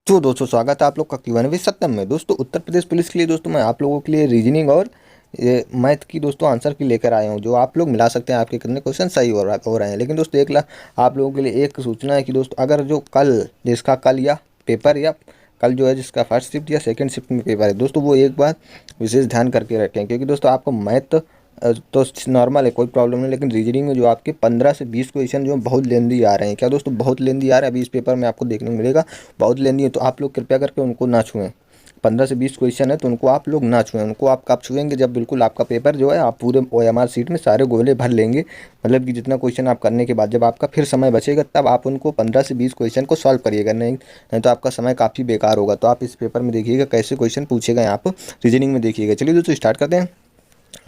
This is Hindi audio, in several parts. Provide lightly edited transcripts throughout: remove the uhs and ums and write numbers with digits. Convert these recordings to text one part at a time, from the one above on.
तो दोस्तों स्वागत है आप लोग का Q&A सत्तम में। दोस्तों उत्तर प्रदेश पुलिस के लिए दोस्तों मैं आप लोगों के लिए रीजनिंग और ये मैथ की दोस्तों आंसर की लेकर आया हूं, जो आप लोग मिला सकते हैं। आपके कितने क्वेश्चन सही हो रहे हैं। लेकिन दोस्तों आप लोगों के लिए एक सूचना है कि दोस्तों अगर जो कल जिसका कल या पेपर या कल जो है जिसका फर्स्ट शिफ्ट या सेकंड शिफ्ट में पेपर है दोस्तों, वो एक बार विशेष ध्यान करके रखें, क्योंकि दोस्तों आपको मैथ तो नॉर्मल है, कोई प्रॉब्लम नहीं। लेकिन रीजनिंग में जो आपके 15 से 20 क्वेश्चन जो बहुत लेंदी आ रहे हैं, क्या दोस्तों बहुत लेंदी आ रहा है, अभी इस पेपर में आपको देखने को मिलेगा बहुत लेंदी है। तो आप लोग कृपया करके उनको ना छुएं। 15 से 20 क्वेश्चन है तो उनको आप लोग ना छुएं। उनको आप कब छुएंगे? जब बिल्कुल आपका पेपर जो है आप पूरे OMR सीट में सारे गोले भर लेंगे, मतलब कि जितना क्वेश्चन आप करने के बाद जब आपका फिर समय बचेगा तब आप उनको 15 से 20 क्वेश्चन को सॉल्व करिएगा। नहीं तो आपका समय काफ़ी बेकार होगा। तो आप इस पेपर में देखिएगा कैसे क्वेश्चन पूछेगा, यहाँ पर रीजनिंग में देखिएगा। चलिए दोस्तों स्टार्ट करते हैं।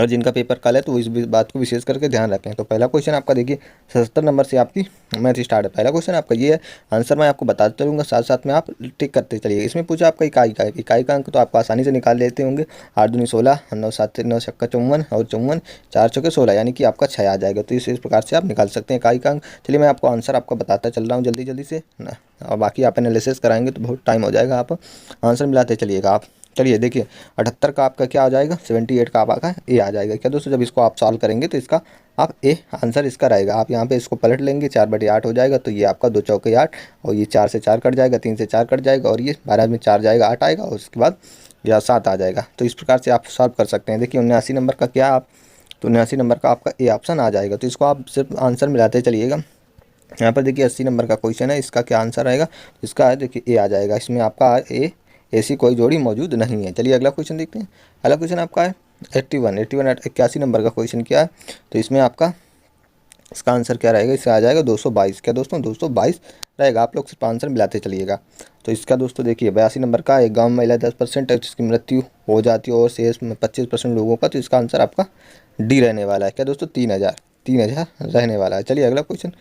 और जिनका पेपर कल है तो इस बात को विशेष करके ध्यान रखें। तो पहला क्वेश्चन आपका देखिए 77 नंबर से आपकी मैथ स्टार्ट है। पहला क्वेश्चन आपका ये है, आंसर मैं आपको बताते चलूँगा, साथ साथ में आप टिक करते चलिए। इसमें पूछा आपका इकाई का अंक तो आप आसानी से निकाल लेते होंगे। 8 दूनी 16, 9 7 9 छक्का 54 और 54 4 चौके 16, यानी कि आपका 6 आ जाएगा। तो इस प्रकार से आप निकाल सकते हैं इकाई का अंक। चलिए मैं आपको आंसर आपका बताता चल रहा हूँ जल्दी जल्दी से ना, और बाकी आप एनालिसिस कराएंगे तो बहुत टाइम हो जाएगा। आप आंसर मिलाते चलिएगा आप। चलिए देखिए 78 का आपका क्या आ जाएगा, 78 का आपका ए आ जाएगा। क्या दोस्तों जब इसको आप सॉल्व करेंगे तो इसका आप ए आंसर इसका रहेगा। आप यहाँ पे इसको पलट लेंगे, 4/8 हो जाएगा। तो ये आपका 2 चौके 8 और ये 4 से 4 कट जाएगा, 3 से 4 कट जाएगा और ये 12 में 4 जाएगा 8 आएगा और उसके बाद यह 7 आ जाएगा। तो इस प्रकार से आप सॉल्व कर सकते हैं। देखिए 79 नंबर का क्या आप, तो 79 नंबर का आपका ए ऑप्शन आ जाएगा। तो इसको आप सिर्फ आंसर मिलाते चलिएगा। यहाँ पर देखिए 80 नंबर का क्वेश्चन है, इसका क्या आंसर आएगा, इसका है देखिए ए आ जाएगा। इसमें आपका ए ऐसी कोई जोड़ी मौजूद नहीं है। चलिए अगला क्वेश्चन देखते हैं। अगला क्वेश्चन आपका है 81 नंबर का क्वेश्चन क्या है, तो इसमें आपका इसका आंसर क्या रहेगा, इसका आ जाएगा 222। क्या दोस्तों 222 रहेगा। आप लोग सिर्फ आंसर मिलाते चलिएगा। तो इसका दोस्तों देखिए 82 नंबर का, एक गाँव में महिला 10% है जिसकी मृत्यु हो जाती है और शेष में 25% लोगों का, तो इसका आंसर आपका डी रहने वाला है। क्या दोस्तों 3000 रहने वाला है। चलिए अगला क्वेश्चन।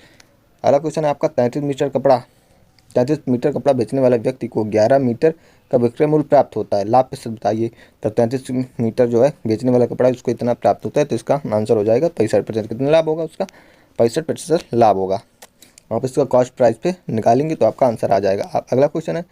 अगला क्वेश्चन है आपका 33 मीटर कपड़ा बेचने वाला व्यक्ति को 11 मीटर का विक्रय मूल्य प्राप्त होता है, लाभ प्रतिशत बताइए। तो 33 मीटर जो है बेचने वाला कपड़ा उसको इतना प्राप्त होता है, तो इसका आंसर हो जाएगा 65%। कितना लाभ होगा उसका? 65% लाभ होगा। आप इसका कॉस्ट प्राइस पे निकालेंगे तो आपका आंसर आ जाएगा। अगला क्वेश्चन है,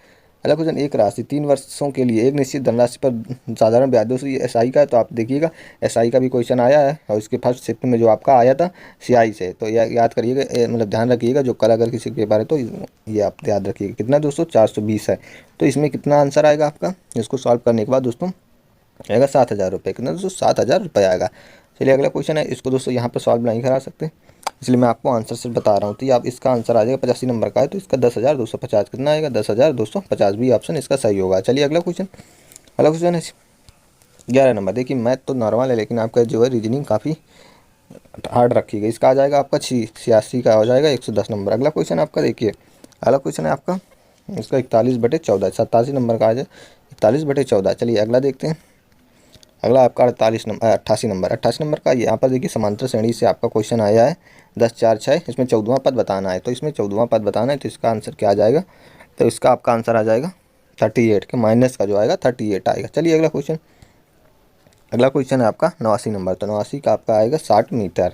अगला क्वेश्चन, एक राशि 3 वर्षों के लिए एक निश्चित धनराशि पर साधारण ब्याज दर से SI का है। तो आप देखिएगा SI का भी क्वेश्चन आया है और इसके फर्स्ट शिफ्ट में जो आपका आया था CI से। तो याद करिएगा, मतलब ध्यान रखिएगा, जो कल अगर किसी के पेपर है तो ये आप याद रखिएगा। कितना दोस्तों 420 है। तो इसमें कितना आंसर आएगा आपका, इसको सॉल्व करने के बाद दोस्तों आएगा 7000 रुपये। कितना दोस्तों 7000 रुपये आएगा। चलिए अगला क्वेश्चन है, इसको दोस्तों यहाँ पर सॉल्व नहीं करा सकते, इसलिए मैं आपको आंसर सिर्फ बता रहा हूँ। तो ये आप इसका आंसर आ जाएगा 85 नंबर का है, तो इसका 10,250। कितना आएगा 10,250, भी ऑप्शन इसका सही होगा। चलिए अगला क्वेश्चन। अगला क्वेश्चन है 11 नंबर। देखिए मैथ तो नॉर्मल है, लेकिन आपका जो है रीजनिंग काफ़ी हार्ड रखी गई। इसका आ जाएगा आपका 86 का हो जाएगा 110 नंबर। अगला क्वेश्चन आपका देखिए, अगला क्वेश्चन है आपका इसका 41/14, 87 नंबर का आ जाए 41/14। चलिए अगला देखते हैं। अगला आपका 88 नंबर का, यहाँ पर देखिए समांतर श्रेणी से आपका क्वेश्चन आया है 10 4 6। इसमें 14वां पद बताना है। तो इसमें 14वां पद बताना है, तो इसका आंसर क्या आ जाएगा, तो इसका आपका आंसर आ जाएगा 38 के माइनस का जो आएगा 38 आएगा। चलिए अगला क्वेश्चन। अगला क्वेश्चन है आपका 89 नंबर। तो 89 का आपका आएगा 60 मीटर।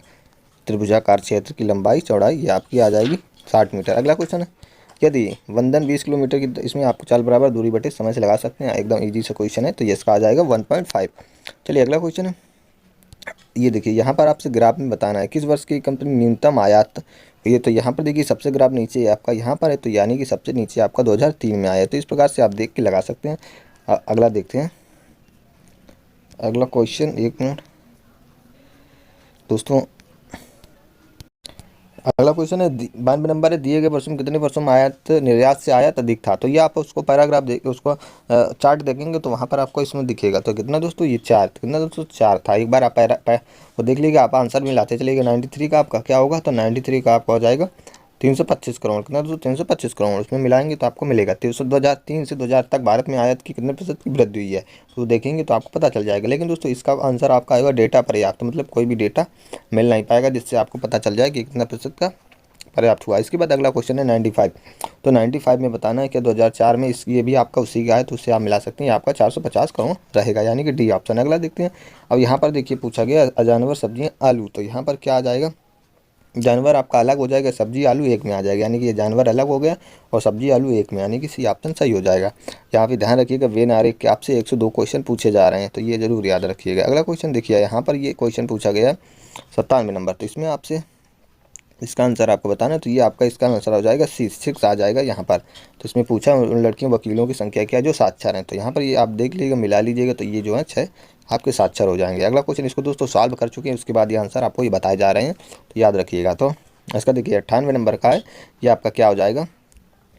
त्रिभुजाकार क्षेत्र की लंबाई चौड़ाई ये आपकी आ जाएगी 60 मीटर। अगला क्वेश्चन है, यदि वंदन 20 किलोमीटर की, इसमें आपको चाल बराबर दूरी बटे समय से लगा सकते हैं, एकदम इजी सा क्वेश्चन है। तो ये इसका आ जाएगा 1.5। चलिए अगला क्वेश्चन है, ये देखिए यहाँ पर आपसे ग्राफ में बताना है किस वर्ष की कंपनी न्यूनतम आयात। ये तो यहाँ पर देखिए सबसे ग्राफ नीचे आपका यहाँ पर है, तो यानी कि सबसे नीचे आपका 2003 में आया है। तो इस प्रकार से आप देख के लगा सकते हैं। अगला देखते हैं। अगला क्वेश्चन, एक मिनट दोस्तों। अगला क्वेश्चन है 92 नंबर है, दिए गए वर्षों में कितने वर्षों में आयात निर्यात से आयात अधिक था। तो ये आप उसको पैराग्राफ देख उसको चार्ट देखेंगे तो वहाँ पर आपको इसमें दिखेगा। तो कितना दोस्तों ये 4, कितना दोस्तों 4 था। एक बार आप वो देख लीजिएगा, आप आंसर मिलाते चलिएगा। 93 का आपका क्या होगा, तो 93 का आपका हो जाएगा 325 करोड़। कितना दोस्तों 325 करोड़। उसमें मिलाएंगे तो आपको मिलेगा 2003 से 2000 तक भारत में आयात की कितने प्रतिशत की वृद्धि हुई है, तो देखेंगे तो आपको पता चल जाएगा। लेकिन दोस्तों इसका आंसर आपका आएगा डेटा पर्याप्त, मतलब कोई भी डेटा मिल नहीं पाएगा जिससे आपको पता चल जाए कि कितना प्रतिशत का पर्याप्त हुआ। इसके बाद अगला क्वेश्चन है 95। तो 95 में बताना है कि 2004 में इस ये भी आपका उसी का है, तो उससे आप मिला सकते हैं। आपका 450 करोड़ रहेगा, यानी कि डी ऑप्शन। अगला देखते हैं। अब यहाँ पर देखिए पूछा गया अजानवर सब्जियाँ आलू, तो यहाँ पर क्या आ जाएगा, जानवर आपका अलग हो जाएगा, सब्जी आलू एक में आ जाएगा, यानी कि ये जानवर अलग हो गया और सब्जी आलू एक में, यानी कि सी ऑप्शन सही हो जाएगा। यहाँ पे ध्यान रखिएगा, वेन आर के आपसे 102 क्वेश्चन पूछे जा रहे हैं, तो ये जरूर याद रखिएगा। अगला क्वेश्चन देखिए, यहाँ पर ये क्वेश्चन पूछा गया 97 नंबर, तो इसमें आपसे इसका आंसर आपको बताना है, तो ये आपका इसका आंसर हो जाएगा सी 6 आ जाएगा यहाँ पर। तो इसमें पूछा उन लड़कियों वकीलों की संख्या क्या है जो साक्षर हैं, तो यहाँ पर ये आप देख लीजिएगा, मिला लीजिएगा, तो ये जो है 6 आपके साक्षर हो जाएंगे। अगला क्वेश्चन इसको दोस्तों सॉल्व कर चुके हैं, उसके बाद ये आंसर आपको ये बताए जा रहे हैं, तो याद रखिएगा। तो इसका देखिए 98 नंबर का है, ये आपका क्या हो जाएगा।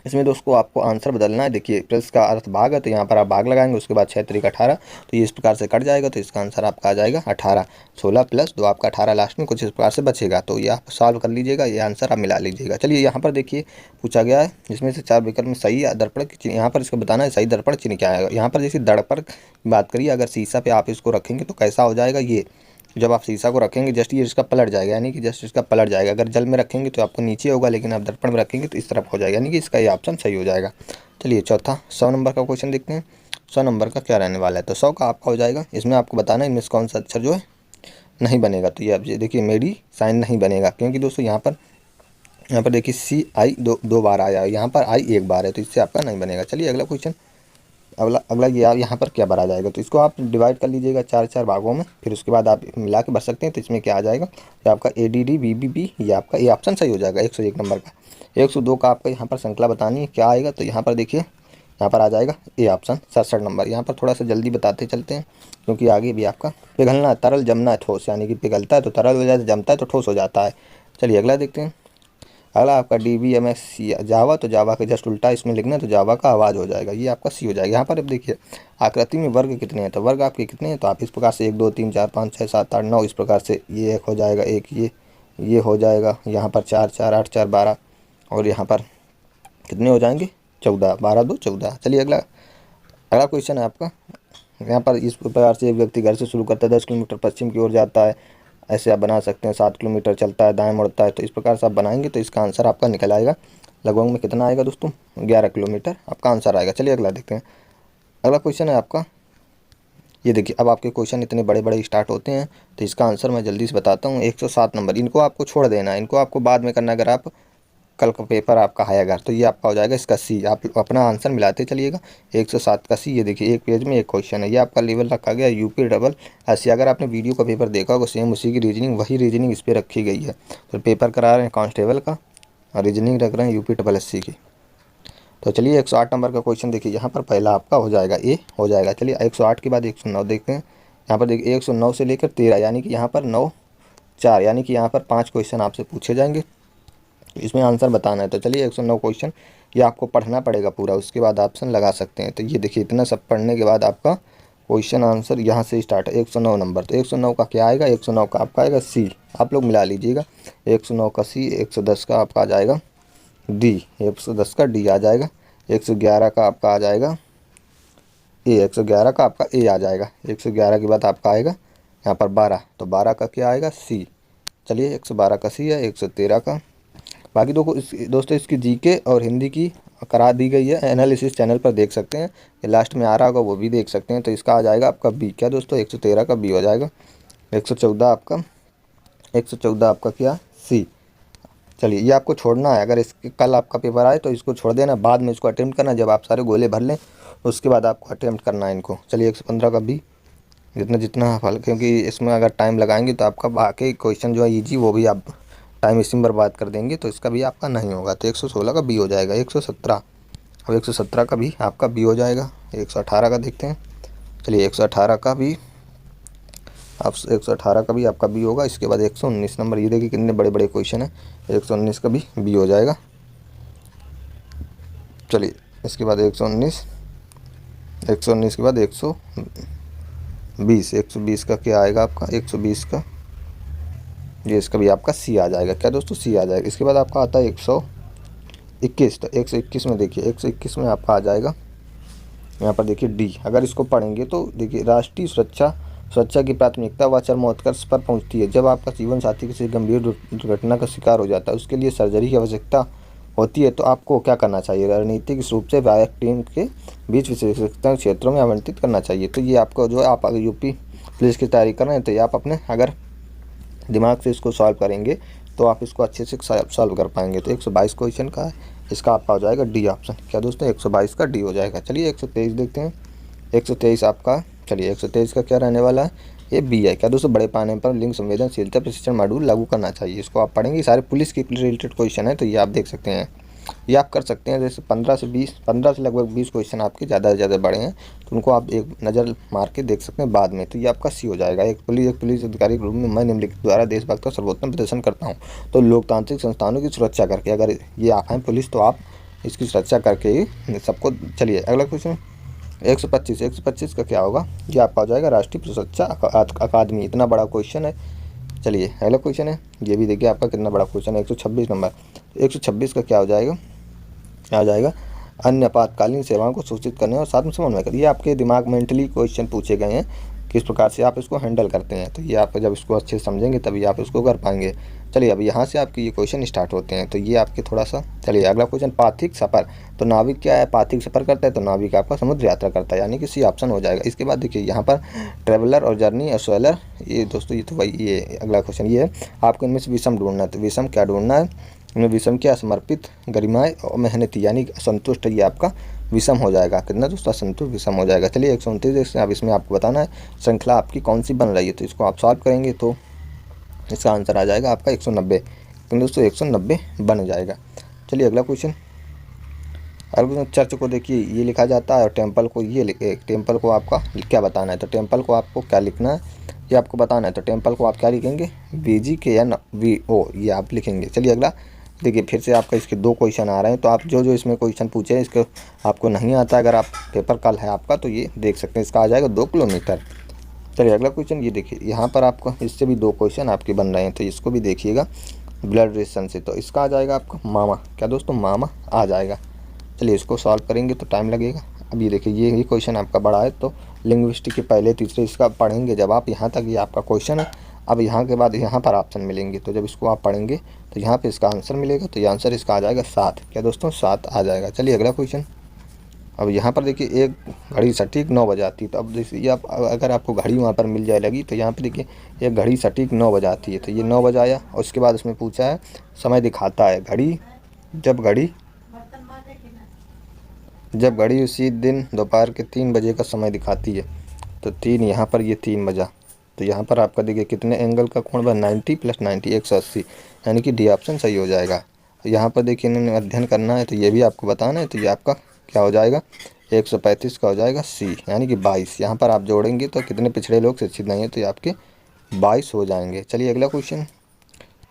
इसमें दोस्तों आपको आंसर बदलना है। देखिए प्लस का अर्थ भाग है, तो यहाँ पर आप भाग लगाएंगे, उसके बाद 6 तरीक 18, तो ये इस प्रकार से कट जाएगा, तो इसका आंसर आपका आ जाएगा 18। 16 प्लस 2 आपका 18 लास्ट में कुछ इस प्रकार से बचेगा, तो ये आप सॉल्व कर लीजिएगा, ये आंसर आप मिला लीजिएगा। चलिए यहाँ पर देखिए पूछा गया है जिसमें से 4 विकल्प में सही दर्पण की चिन्ह, यहाँ पर इसको बताना है सही दर्पण चिन्ह क्या आएगा। यहाँ पर जैसे दर्पण की बात करिए, अगर शीशा पे आप इसको रखेंगे तो कैसा हो जाएगा, ये जब आप शीशा को रखेंगे जस्ट ये इसका पलट जाएगा, यानी कि जस्ट इसका पलट जाएगा। अगर जल में रखेंगे तो आपको नीचे होगा, लेकिन आप दर्पण में रखेंगे तो इस तरफ हो जाएगा, यानी कि इसका ये ऑप्शन सही हो जाएगा। चलिए चौथा 100 नंबर का क्वेश्चन देखते हैं। 100 नंबर का क्या रहने वाला है, तो 100 का आपका हो जाएगा, इसमें आपको बताना है इनमें से कौन सा अक्षर जो है नहीं बनेगा। तो ये आप देखिए मेडी साइन नहीं बनेगा, क्योंकि दोस्तों यहाँ पर देखिए सी आई दो बार आया है, यहाँ पर आई एक बार है, तो इससे आपका नहीं बनेगा। चलिए अगला क्वेश्चन, अगला ये आप यहाँ पर क्या भरा जाएगा, तो इसको आप डिवाइड कर लीजिएगा 4 भागों में, फिर उसके बाद आप मिला के भर सकते हैं। तो इसमें क्या आ जाएगा, ये आपका ADD BBB, ये आपका ये ऑप्शन सही हो जाएगा 101 नंबर का। 102 का आपका यहाँ पर श्रृंखला बतानी है क्या आएगा, तो यहाँ पर देखिए यहाँ पर आ जाएगा ए ऑप्शन 67 नंबर। यहाँ पर थोड़ा सा जल्दी बताते चलते हैं, क्योंकि आगे भी आपका पिघलना तरल जमना ठोस, यानी कि पिघलता है तो तरल हो जाता है, जमता है तो ठोस हो जाता है। चलिए अगला देखते हैं। अगला आपका DBMS जावा, तो जावा का जस्ट उल्टा इसमें लिखना है, तो जावा का आवाज़ हो जाएगा, ये आपका सी हो जाएगा। यहाँ पर अब देखिए आकृति में वर्ग कितने हैं, तो वर्ग आपके कितने हैं, तो आप इस प्रकार से 1 2 3 4 5 6 7 8 9 इस प्रकार से ये एक हो जाएगा, एक ये हो जाएगा, यहाँ पर 4 4 8 4 12, और यहाँ पर कितने हो जाएंगे 14, 12 2 14। चलिए अगला क्वेश्चन है आपका। यहाँ पर इस प्रकार से एक व्यक्ति घर से शुरू करता है, 10 किलोमीटर पश्चिम की ओर जाता है, ऐसे आप बना सकते हैं। 7 किलोमीटर चलता है, दाएं मुड़ता है, तो इस प्रकार से आप बनाएंगे तो इसका आंसर आपका निकल आएगा लगभग में कितना आएगा दोस्तों, 11 किलोमीटर आपका आंसर आएगा। चलिए अगला देखते हैं। अगला क्वेश्चन है आपका, ये देखिए अब आपके क्वेश्चन इतने बड़े बड़े स्टार्ट होते हैं, तो इसका आंसर मैं जल्दी से बताता हूँ। 107 नंबर, इनको आपको छोड़ देना है, इनको आपको बाद में करना है। अगर आप कल का पेपर आपका है अगर, तो ये आपका हो जाएगा इसका सी। आप अपना आंसर मिलाते चलिएगा। 107 का सी, ये देखिए एक पेज में एक क्वेश्चन है, ये आपका लेवल रखा गया UPSS। अगर आपने वीडियो का पेपर देखा होगा, सेम उसी की रीजनिंग, वही रीजनिंग इस पर रखी गई है। तो पेपर करा रहे हैं कांस्टेबल का और रीजनिंग रख रहे हैं UPSS की। तो चलिए 108 नंबर का क्वेश्चन देखिए, यहाँ पर पहला आपका हो जाएगा ए हो जाएगा। चलिए 108 के बाद 109 देखते हैं। यहाँ पर देखिए 109 से लेकर 13, यानी कि यहाँ पर 9 4, यानी कि यहाँ पर 5 क्वेश्चन आपसे पूछे जाएंगे, इसमें आंसर बताना है। तो चलिए 109 क्वेश्चन ये आपको पढ़ना पड़ेगा पूरा, उसके बाद ऑप्शन लगा सकते हैं। तो ये देखिए इतना सब पढ़ने के बाद आपका क्वेश्चन आंसर यहाँ से स्टार्ट है 109 नंबर। तो 109 का क्या आएगा, 109 का आपका आएगा सी, आप लोग मिला लीजिएगा। 109 का सी, 110 का आपका आ जाएगा डी, 110 का डी आ जाएगा। 111 का आपका आ जाएगा ए, 111 का आपका ए आ जाएगा। 111 के बाद आपका आएगा यहाँ पर 12, तो 12 का क्या आएगा सी। चलिए 112 का सी है। 113 का, बाकी दोस्तों इसकी जीके और हिंदी की करा दी गई है, एनालिसिस चैनल पर देख सकते हैं, ये लास्ट में आ रहा होगा वो भी देख सकते हैं। तो इसका आ जाएगा आपका बी, क्या दोस्तों 113 का बी हो जाएगा। 114 आपका क्या सी। चलिए ये आपको छोड़ना है, अगर इसके कल आपका पेपर आए तो इसको छोड़ देना, बाद में इसको अटेम्प्ट करना। जब आप सारे गोले भर लें उसके बाद आपको अटेम्प्ट करना है इनको। चलिए 115 का बी, जितना हल, क्योंकि इसमें अगर टाइम लगाएंगे तो आपका बाकी क्वेश्चन जो है ईजी, वो भी आप टाइम इसी में बर्बाद कर देंगे, तो इसका भी आपका नहीं होगा। तो 116 का बी हो जाएगा। 117, अब 117 का भी आपका बी हो जाएगा। 118 का देखते हैं। चलिए 118 का भी आप 118 का भी आपका बी होगा। इसके बाद 119 नंबर, ये देखिए कितने बड़े बड़े क्वेश्चन है। 119 का भी बी हो जाएगा। चलिए इसके बाद 119 के बाद 120 का क्या आएगा आपका, 120 का ये, इसका भी आपका सी आ जाएगा। क्या दोस्तों सी आ जाएगा। इसके बाद आपका आता है 121, तो 121 में देखिए 121 में आपका आ जाएगा यहाँ पर देखिए डी। अगर इसको पढ़ेंगे तो देखिए राष्ट्रीय सुरक्षा की प्राथमिकता व चरमोत्कर्ष पर पहुंचती है जब आपका जीवन साथी किसी गंभीर दुर्घटना का शिकार हो जाता है, उसके लिए सर्जरी की आवश्यकता होती है, तो आपको क्या करना चाहिए, रणनीतिक रूप से सहायक टीम के बीच विशेषज्ञता क्षेत्रों में आवंटित करना चाहिए। तो ये आपको जो आप UP पुलिस की तैयारी कर रहे हैं, तो ये आप अपने अगर दिमाग से इसको सॉल्व करेंगे तो आप इसको अच्छे से सॉल्व कर पाएंगे। तो 122 क्वेश्चन का है, इसका आपका हो जाएगा डी ऑप्शन। क्या दोस्तों, 122 का डी हो जाएगा। चलिए 123 देखते हैं। 123 आपका, चलिए 123 का क्या रहने वाला है, ये बी है। क्या दोस्तों, बड़े पैमाने पर लिंग संवेदनशीलता प्रशिक्षण मॉड्यूल लागू करना चाहिए। इसको आप पढ़ेंगे, सारे पुलिस के रिलेटेड क्वेश्चन है, तो ये आप देख सकते हैं, ये आप कर सकते हैं। जैसे 15 से लगभग 20 क्वेश्चन आपके ज़्यादा से ज़्यादा बड़े हैं, तो उनको आप एक नज़र मार के देख सकते हैं बाद में। तो ये आपका सी हो जाएगा। एक पुलिस अधिकारी के रूप में मैं निम्नलिखित द्वारा देशभक्त का सर्वोत्तम प्रदर्शन करता हूँ, तो लोकतांत्रिक संस्थानों की सुरक्षा करके, अगर ये आप हैं पुलिस तो आप इसकी सुरक्षा करके ही सबको। चलिए अगला क्वेश्चन 125 का क्या होगा, ये आपका हो जाएगा राष्ट्रीय सुरक्षा अकादमी। इतना बड़ा क्वेश्चन है। चलिए अगला क्वेश्चन है, ये भी देखिए आपका कितना बड़ा क्वेश्चन है, 126 नंबर। 126 का क्या हो जाएगा, आ जाएगा अन्य आपातकालीन सेवाओं को सूचित करने और साथ में समन्वय करिए। आपके दिमाग मेंटली क्वेश्चन पूछे गए हैं, किस प्रकार से आप इसको हैंडल करते हैं, तो ये आप जब इसको अच्छे से समझेंगे तभी आप इसको कर पाएंगे। चलिए अब यहाँ से आपके ये क्वेश्चन स्टार्ट होते हैं, तो ये आपके थोड़ा सा। चलिए अगला क्वेश्चन, पाथिक सफ़र। तो नाविक क्या है, पाथिक सफ़र करता है, तो नाविक आपका समुद्र यात्रा करता है, यानी कि सी ऑप्शन हो जाएगा। इसके बाद देखिए यहाँ पर ट्रेवलर और जर्नी और सोलर, ये दोस्तों ये तो भाई ये अगला क्वेश्चन ये है, आपको इनमें से विषम ढूंढना है। तो विषम क्या ढूंढना है, इनमें विषम क्या, समर्पित, गरिमाएं और मेहनती, यानी असंतुष्ट, ये आपका विषम हो जाएगा। कितना दोस्तों, असंतुष्ट विषम हो जाएगा। चलिए 129 अब इसमें आपको बताना है श्रृंखला आपकी कौन सी बन रही है, तो इसको आप सॉल्व करेंगे तो इसका आंसर आ जाएगा आपका 190। तो दोस्तों 190 बन जाएगा। चलिए अगला क्वेश्चन, चर्च को देखिए ये लिखा जाता है और टेम्पल को ये टेम्पल को आपका क्या बताना है, तो टेम्पल को आपको क्या लिखना है ये आपको बताना है। तो टेम्पल को आप क्या लिखेंगे, VGKNVO, ये आप लिखेंगे। चलिए अगला देखिए, फिर से आपका इसके 2 क्वेश्चन आ रहे हैं, तो आप जो जो इसमें क्वेश्चन पूछे हैं इसको आपको नहीं आता, अगर आप पेपर कल है आपका तो ये देख सकते हैं, इसका आ जाएगा 2 किलोमीटर। चलिए अगला क्वेश्चन, ये देखिए यहाँ पर आपको इससे भी 2 क्वेश्चन आपके बन रहे हैं, तो इसको भी देखिएगा ब्लड रिलेशन से, तो इसका आ जाएगा आपका मामा। क्या दोस्तों, मामा आ जाएगा। चलिए इसको सॉल्व करेंगे तो टाइम लगेगा। अब ये देखिए ये क्वेश्चन आपका बड़ा है, तो लिंग्विस्टिक के पहले तीसरे इसका पढ़ेंगे जब आप, यहाँ तक ये आपका क्वेश्चन है। अब यहाँ के बाद यहाँ पर ऑप्शन मिलेंगे, तो जब इसको आप पढ़ेंगे तो यहाँ पे इसका आंसर मिलेगा, तो ये आंसर इसका आ जाएगा 7। क्या दोस्तों, 7 आ जाएगा। चलिए अगला क्वेश्चन, अब यहाँ पर देखिए एक घड़ी सटीक 9 बजे आती है, तो अब देखिए आप अगर आपको घड़ी वहाँ पर मिल जाए लगी, तो यहाँ पर देखिए एक घड़ी सटीक 9 बजे आती है, तो ये 9 बजे आया और उसके बाद उसमें पूछा है समय दिखाता है घड़ी, जब घड़ी उसी दिन दोपहर के 3 बजे का समय दिखाती है, तो 3 यहाँ पर ये 3 बजा, तो यहाँ पर आपका देखिए कितने एंगल का कोण बना, 90 + 90 180, यानी कि डी ऑप्शन सही हो जाएगा। यहाँ पर देखिए इन्होंने अध्ययन करना है, तो ये भी आपको बताना है, तो ये आपका क्या हो जाएगा, 135 का हो जाएगा सी, यानी कि 22। यहाँ पर आप जोड़ेंगे तो कितने पिछड़े लोग शिक्षित नहीं है, तो ये आपके 22 हो जाएंगे। चलिए अगला क्वेश्चन,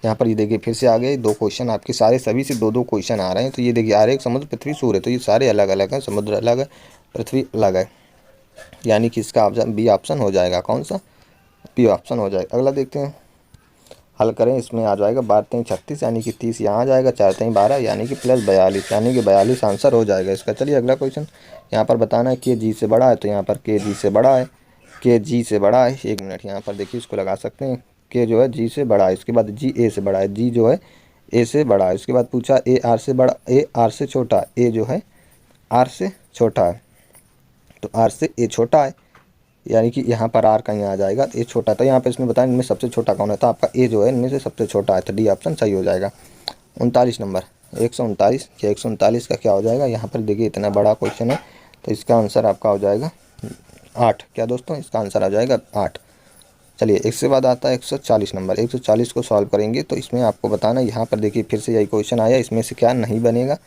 यहाँ पर ये देखिए फिर से आ गए 2 क्वेश्चन आपके, सारे सभी से 2-2 क्वेश्चन आ रहे हैं। तो ये देखिए आर्य समुद्र, पृथ्वी, सूर्य, तो ये सारे अलग अलग हैं, समुद्र अलग है, पृथ्वी अलग है, यानी कि इसका ऑप्शन बी ऑप्शन हो जाएगा। कौन सा, बी ऑप्शन हो जाएगा। अगला देखते हैं, हल करें, इसमें आ जाएगा 12 × 36, यानी कि 30 यहाँ आ जाएगा, 4 × 12 यानी कि +42, यानी कि 42 आंसर हो जाएगा इसका। चलिए अगला क्वेश्चन, यहाँ पर बताना है KG से बड़ा है, तो यहाँ पर KG से बड़ा है, KG से बड़ा है। 1 मिनट, यहाँ पर देखिए इसको लगा सकते हैं, K जो है G से बड़ा है, इसके बाद G A से बड़ा है, G जो है A से बड़ा है, उसके बाद पूछा A R से बड़ा, A R से छोटा, A जो है R से छोटा है, तो R से A छोटा है, यानी कि यहाँ पर R कहीं आ जाएगा, तो A छोटा, तो यहाँ पर इसमें बताएं इनमें सबसे छोटा कौन है, तो आपका A जो है इनमें से सबसे छोटा है, तो डी ऑप्शन सही हो जाएगा। 39 नंबर, 139 या 139 का क्या हो जाएगा, यहाँ पर देखिए इतना बड़ा क्वेश्चन है, तो इसका आंसर आपका हो जाएगा 8। क्या दोस्तों, इसका आंसर आ जाएगा 8। चलिए इसके बाद आता है 140 नंबर, 140 को सॉल्व करेंगे, तो इसमें आपको बताना, यहाँ पर देखिए फिर से यही क्वेश्चन आया, इसमें से क्या नहीं बनेगा,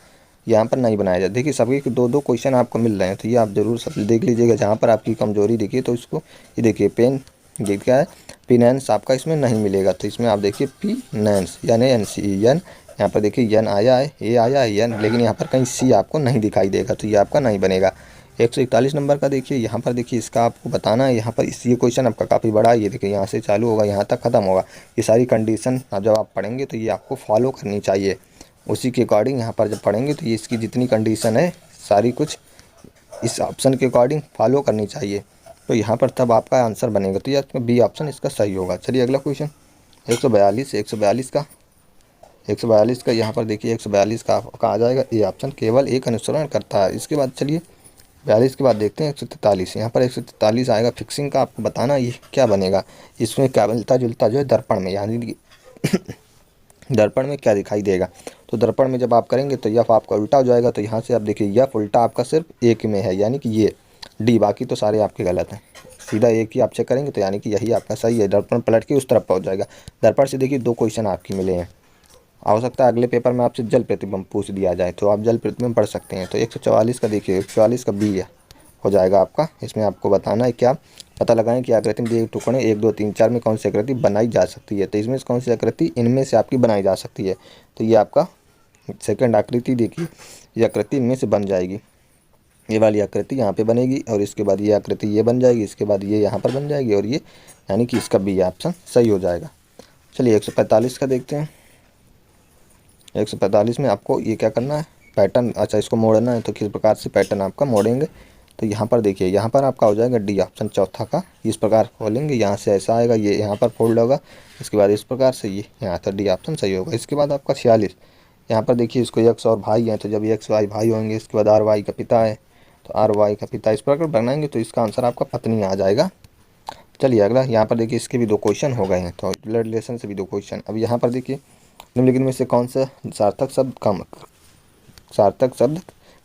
यहाँ पर नहीं बनाया जाए। देखिए सभी के 2-2 क्वेश्चन आपको मिल रहे हैं, तो ये आप ज़रूर सब देख लीजिएगा, जहाँ पर आपकी कमजोरी दिखिए तो इसको, ये देखिए पेन, ये क्या है, फिनेंस आपका इसमें नहीं मिलेगा, तो इसमें आप देखिए फिनेंस यानी NCEN, यहाँ पर देखिए एन आया है, ए आया है एन, लेकिन यहाँ पर कहीं सी आपको नहीं दिखाई देगा, तो ये आपका नहीं बनेगा। 141 नंबर का देखिए, यहाँ पर देखिए इसका आपको बताना है, यहाँ पर ये क्वेश्चन आपका काफ़ी बड़ा है, ये देखिए यहाँ से चालू होगा यहाँ तक ख़त्म होगा, ये सारी कंडीशन जब आप पढ़ेंगे तो ये आपको फॉलो करनी चाहिए, उसी के अकॉर्डिंग यहाँ पर जब पढ़ेंगे तो ये इसकी जितनी कंडीशन है सारी कुछ इस ऑप्शन के अकॉर्डिंग फॉलो करनी चाहिए, तो यहाँ पर तब आपका आंसर बनेगा, तो ये बी ऑप्शन इसका सही होगा। चलिए अगला क्वेश्चन 142 का यहाँ पर देखिए 142 का आ जाएगा ए ऑप्शन, केवल एक अनुसरण करता है। इसके बाद चलिए 42 के बाद देखते हैं 143, यहाँ पर 143 आएगा, फिक्सिंग का आपको बताना ये क्या बनेगा, इसमें क्या मिलता जुलता जो है दर्पण में, यानी कि दर्पण में क्या दिखाई देगा। तो दर्पण में जब आप करेंगे तो यफ आपका उल्टा हो जाएगा। तो यहाँ से आप देखिए यफ उल्टा आपका सिर्फ एक में है, यानी कि ये डी, बाकी तो सारे आपके गलत हैं। सीधा एक ही आप चेक करेंगे तो यानी कि यही आपका सही है। दर्पण पलट के उस तरफ पहुँच जाएगा। दर्पण से देखिए 2 क्वेश्चन आपके मिले हैं। हो सकता है अगले पेपर में आपसे जल प्रतिबिंब पूछ दिया जाए, तो आप जल प्रतिबिंब पढ़ सकते हैं। तो 144 का देखिए 144 का बी है हो जाएगा आपका। इसमें आपको बताना है क्या, पता लगाएं कि आकृति में दिए टुकड़े 1 2 3 4 में कौन सी आकृति बनाई जा सकती है। तो इसमें से कौन सी आकृति इनमें से आपकी बनाई जा सकती है। तो ये आपका सेकंड आकृति देखिए, ये आकृति इनमें से बन जाएगी। ये वाली आकृति यहाँ पे बनेगी और इसके बाद ये आकृति ये बन जाएगी, इसके बाद ये यहाँ पर बन जाएगी और ये, यानी कि इसका बी ऑप्शन सही हो जाएगा। चलिए 145 का देखते हैं। 145 में आपको ये क्या करना है, पैटर्न, अच्छा इसको मोड़ना है। तो किस प्रकार से पैटर्न आपका मोड़ेंगे, तो यहाँ पर देखिए, यहाँ पर आपका हो जाएगा डी ऑप्शन चौथा का। इस प्रकार खोलेंगे, यहाँ से ऐसा आएगा, ये यहाँ पर फोल्ड होगा, इसके बाद इस प्रकार से ये यहाँ तक डी ऑप्शन सही होगा। इसके बाद आपका 46, यहाँ पर देखिए इसको एक्स और भाई हैं, तो जब एक्स वाई भाई होंगे, इसके बाद आर वाई का पिता है, तो आर वाई का पिता इस प्रकार बनाएंगे तो इसका आंसर आपका पत्नी आ जाएगा। चलिए अगला, यहाँ पर देखिए इसके भी 2 क्वेश्चन हो गए हैं, तो ब्लड रिलेशन से भी 2 क्वेश्चन। अब यहाँ पर देखिए निम्नलिखित में से कौन सा सार्थक शब्द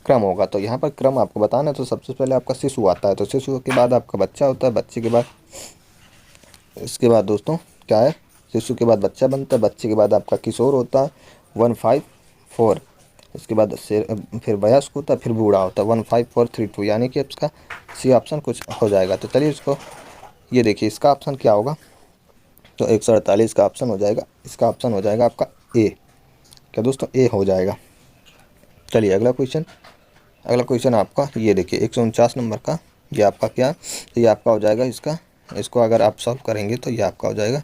क्रम होगा। तो यहाँ पर क्रम आपको बताना है। तो सबसे पहले आपका शिशु आता है, तो शिशु के बाद आपका बच्चा होता है, बच्चे के बाद इसके बाद दोस्तों क्या है, शिशु के बाद बच्चा बनता है, बच्चे के बाद आपका किशोर होता है 154, इसके बाद फिर वयस्क होता है, फिर बूढ़ा होता है 15432, यानी कि इसका सी ऑप्शन कुछ हो जाएगा। तो चलिए इसको, ये देखिए इसका ऑप्शन क्या होगा, तो 148 का ऑप्शन हो जाएगा। इसका ऑप्शन हो जाएगा आपका ए, क्या दोस्तों, ए हो जाएगा। चलिए अगला क्वेश्चन आपका ये देखिए 149 नंबर का, ये आपका क्या, तो ये आपका हो जाएगा इसको अगर आप सॉल्व करेंगे तो ये आपका हो जाएगा।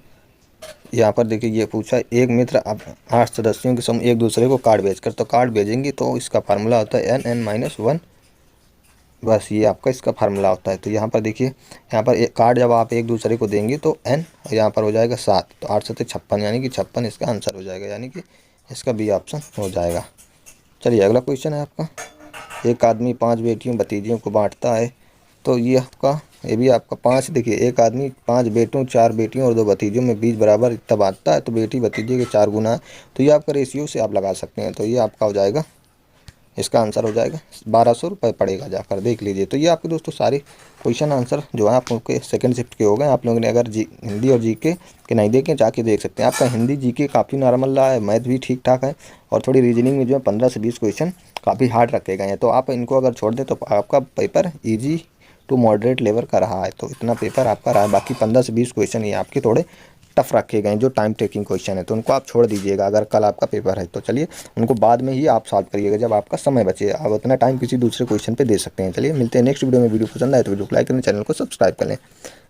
यहाँ पर देखिए ये पूछा है, एक मित्र अब 8 सदस्यों के समूह एक दूसरे को कार्ड भेजकर, तो कार्ड भेजेंगे तो इसका फार्मूला होता है n(n-1), बस ये आपका इसका फार्मूला होता है। तो यहाँ पर देखिए, यहाँ पर एक कार्ड जब आप एक दूसरे को देंगे तो n, और यहाँ पर हो जाएगा 7, तो 8 7 56, यानी कि 56 इसका आंसर हो जाएगा, यानी कि इसका बी ऑप्शन हो जाएगा। चलिए अगला क्वेश्चन है आपका, एक आदमी 5 बेटियों भतीजियों को बांटता है। तो ये भी आपका 5, देखिए एक आदमी 5 बेटों 4 बेटियों और 2 भतीजियों में 20 बराबर इतना बांटता है, तो बेटी भतीजे के 4 गुना है। तो ये आपका रेशियो से आप लगा सकते हैं। तो ये आपका हो जाएगा, इसका आंसर हो जाएगा 1200 रुपये पड़ेगा, जाकर देख लीजिए। तो ये आपके दोस्तों सारे क्वेश्चन आंसर जो है आप लोग के सेकंड शिफ्ट के हो गए। आप लोगों ने अगर हिंदी और जीके के नहीं देखें, जाके देख सकते हैं। आपका हिंदी जीके काफ़ी नॉर्मल रहा है, मैथ भी ठीक ठाक है, और थोड़ी रीजनिंग में जो है 15 से 20 क्वेश्चन काफ़ी हार्ड रखे गए हैं। तो आप इनको अगर छोड़ दें तो आपका paper easy to moderate level का रहा है। तो इतना पेपर आपका रहा है, बाकी 15 से 20 क्वेश्चन ये आपके थोड़े टफ रखे गए हैं, जो टाइम टेकिंग क्वेश्चन है, तो उनको आप छोड़ दीजिएगा अगर कल आपका पेपर है। तो चलिए उनको बाद में ही आप सॉल्व करिएगा जब आपका समय बचे। आप उतना टाइम किसी दूसरे क्वेश्चन पे दे सकते हैं। चलिए मिलते हैं नेक्स्ट वीडियो में। वीडियो पसंद आए तो वीडियो को लाइक करें, चैनल को सब्सक्राइब करें।